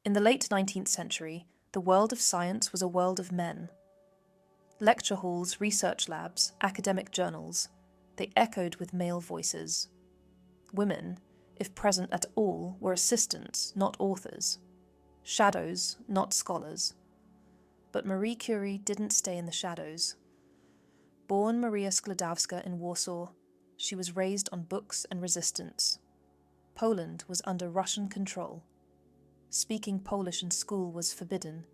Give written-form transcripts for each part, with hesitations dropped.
In the late 19th century, the world of science was a world of men. Lecture halls, research labs, academic journals, they echoed with male voices. Women, if present at all, were assistants, not authors. Shadows, not scholars. But Marie Curie didn't stay in the shadows. Born Maria Sklodowska in Warsaw, she was raised on books and resistance. Poland was under Russian control. Speaking Polish in school was forbidden.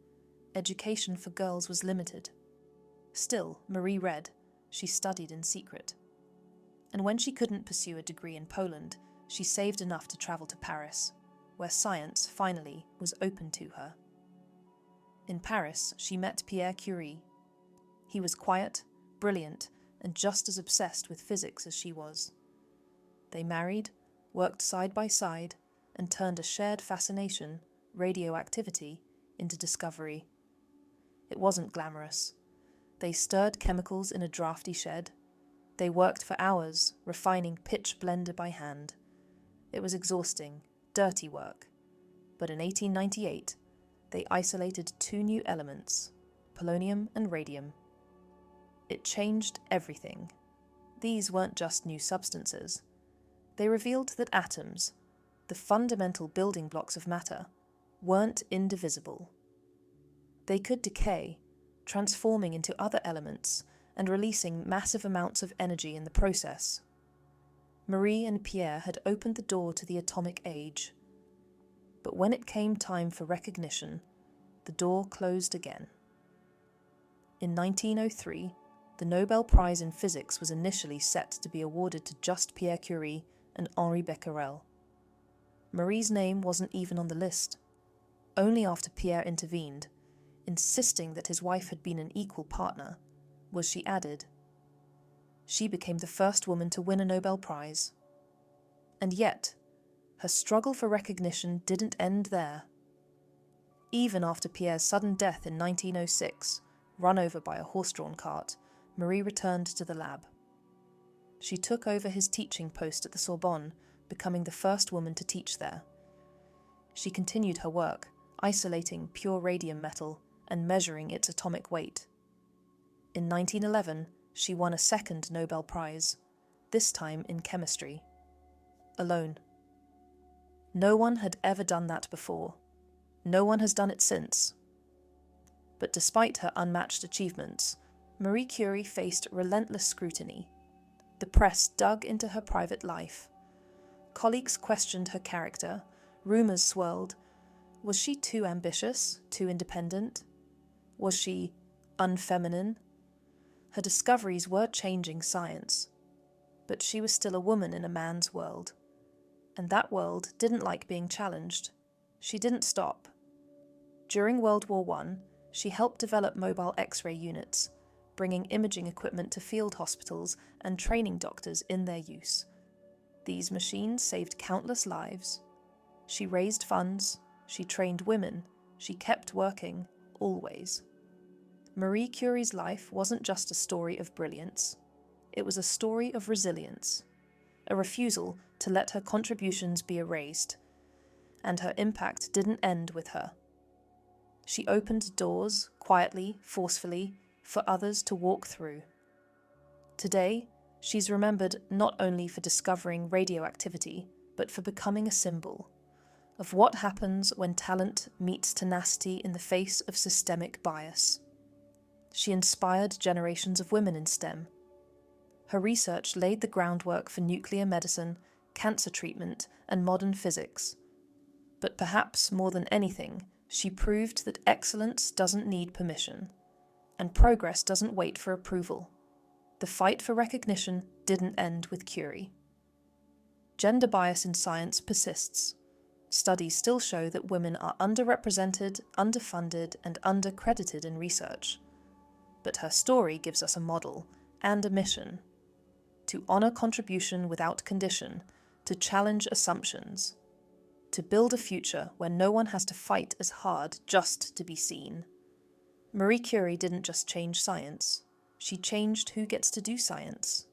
Education for girls was limited. Still, Marie read. She studied in secret. And when she couldn't pursue a degree in Poland, she saved enough to travel to Paris, where science, finally, was open to her. In Paris, she met Pierre Curie. He was quiet, brilliant, and just as obsessed with physics as she was. They married, worked side by side, and turned a shared fascination, radioactivity, into discovery. It wasn't glamorous. They stirred chemicals in a drafty shed. They worked for hours, refining pitch blender by hand. It was exhausting, dirty work. But in 1898, they isolated two new elements, polonium and radium. It changed everything. These weren't just new substances. They revealed that atoms, the fundamental building blocks of matter, weren't indivisible. They could decay, transforming into other elements and releasing massive amounts of energy in the process. Marie and Pierre had opened the door to the atomic age. But when it came time for recognition, the door closed again. In 1903, the Nobel Prize in Physics was initially set to be awarded to just Pierre Curie and Henri Becquerel. Marie's name wasn't even on the list. Only after Pierre intervened, insisting that his wife had been an equal partner, was she added. She became the first woman to win a Nobel Prize. And yet, her struggle for recognition didn't end there. Even after Pierre's sudden death in 1906, run over by a horse-drawn cart, Marie returned to the lab. She took over his teaching post at the Sorbonne, becoming the first woman to teach there. She continued her work, isolating pure radium metal and measuring its atomic weight. In 1911, she won a second Nobel Prize, this time in chemistry. Alone. No one had ever done that before. No one has done it since. But despite her unmatched achievements, Marie Curie faced relentless scrutiny. The press dug into her private life. Colleagues questioned her character. Rumors swirled. Was she too ambitious, too independent? Was she unfeminine? Her discoveries were changing science. But she was still a woman in a man's world. And that world didn't like being challenged. She didn't stop. During World War I, she helped develop mobile X-ray units, bringing imaging equipment to field hospitals and training doctors in their use. These machines saved countless lives. She raised funds, she trained women, she kept working, always. Marie Curie's life wasn't just a story of brilliance. It was a story of resilience, a refusal to let her contributions be erased, and her impact didn't end with her. She opened doors, quietly, forcefully, for others to walk through. Today, she's remembered not only for discovering radioactivity, but for becoming a symbol of what happens when talent meets tenacity in the face of systemic bias. She inspired generations of women in STEM. Her research laid the groundwork for nuclear medicine, cancer treatment, and modern physics. But perhaps more than anything, she proved that excellence doesn't need permission, and progress doesn't wait for approval. The fight for recognition didn't end with Curie. Gender bias in science persists. Studies still show that women are underrepresented, underfunded, and undercredited in research. But her story gives us a model and a mission: to honor contribution without condition, to challenge assumptions, to build a future where no one has to fight as hard just to be seen. Marie Curie didn't just change science, she changed who gets to do science.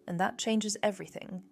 And that changes everything.